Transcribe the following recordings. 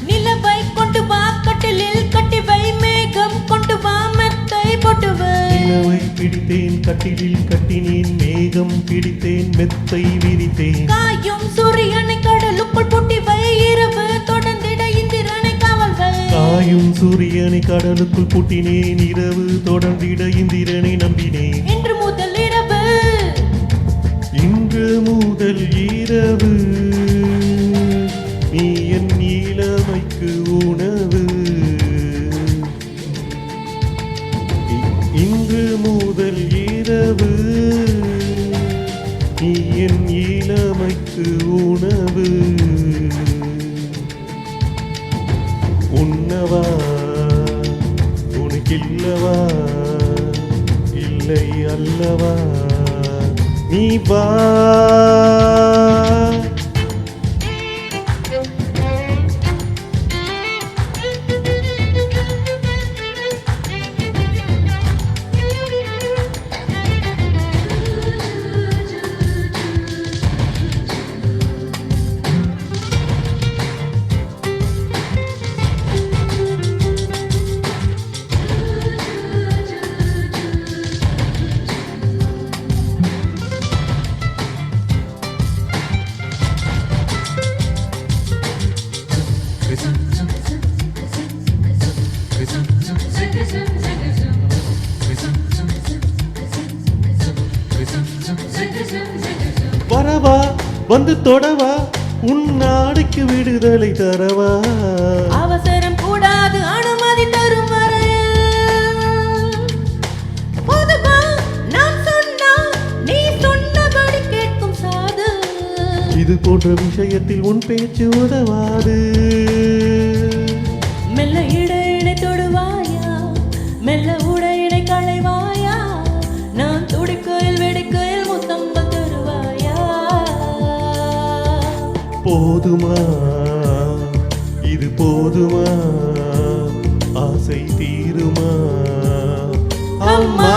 நிலவை கொண்டு வா கட்டிலில் கட்டி வை மேகம் கொண்டு வா மெத்தை போட்டு வை நிலவை பிடித்தேன் கட்டிலில் கட்டினேன் மேகம் பிடித்தேன் மெத்தை விரித்தேன் காயும் சூரியனை கடலுக்குள் பூட்டி வை இரவு தொடர்ந்திட இந்திரனை காவல் வை காயும் சூரியனை கடலுக்குள் பூட்டினேன் இரவு தொடர்ந்திட இந்திரனை நம்பினேன் இன்று முதல் இரவு இன்று முதல் இரவு நீ என் இளமைக்கு உணவு இன்று முதல் இரவு நீ என் இளமைக்கு உணவு உண்ணவா உனக்கில்லவா இல்லை அல்லவா நீ வா வரவா வந்து தொடவா உன் நாடுக்கு விடுதலை தரவா அவசரம் கூடாது அனுமதி தரும் வரை போதுமா நான் சொன்னா நீ சொன்னபடி கேட்கும் சாது இது போன்ற விஷயத்தில் உன் பேச்சு உதவாது மெல்ல இடையிடை தொடுவாயா மெல்ல உடையிடை களைவாயா நான் துடிக்கையில் வெடிக்கையில் முத்தங்கள் தருவாயா போதுமா இது போதுமா ஆசை தீருமா அம்மா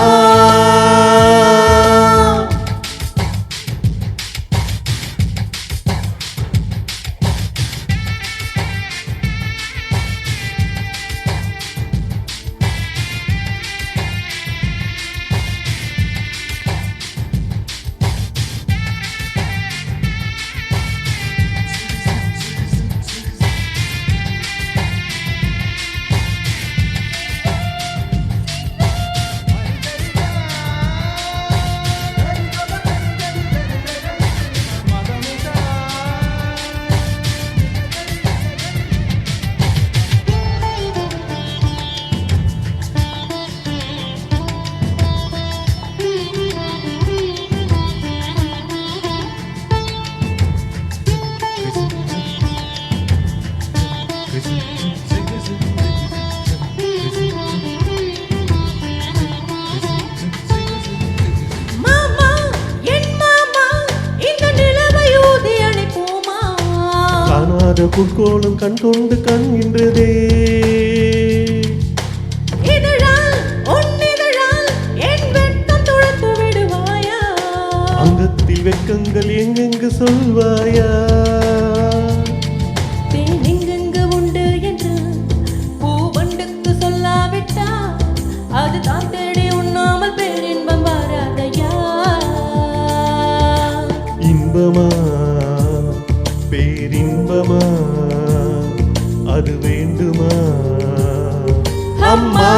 புற்கோளம் கண் கொண்டு கண்கின்றதே அங்கத்தில் வெட்கங்கள் எங்கெங்கு சொல்வாயா எங்கெங்கு உண்டு என்று பூவண்டுக்கு சொல்லாவிட்டா அது தான் தேடி உண்ணாமல் பேரின்பம் வராதையா இன்பமா பேரின்பமா அது வேண்டுமா அம்மா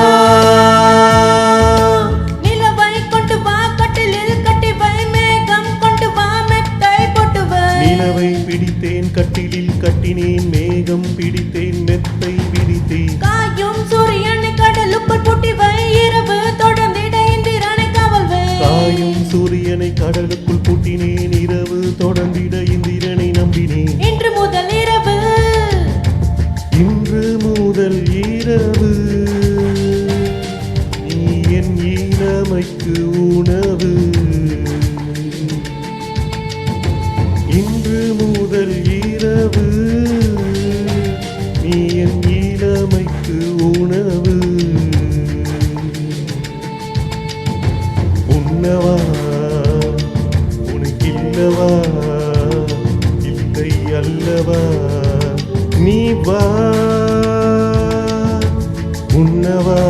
நிலவை கொண்டு வா கட்டிலில் கட்டி வை மேகம் கொண்டு வா மெத்தை போட்டு வை நிலவை பிடித்தேன் கட்டிலில் கட்டினேன் மேகம் பிடித்தேன் மெத்தை விரித்தேன் காயும் சூரியனை கடலுக்குள் பூட்டி வை இரவு தொடர்ந்திட இந்திரனை காவல் வை காயும் சூரியனை கடலுக்குள் பூட்டினேன் இரவு தொடர்ந்திட இந்திரனை நம்பினேன் இன்று முதல் இரவு இன்று முதல் இரவு நீ என் இளமைக்கு உணவு இன்று முதல் இரவு நீ என் இளமைக்கு உணவு உண்ணவா உனக்கில்லவா அல்லவா நீ வா உன்னவா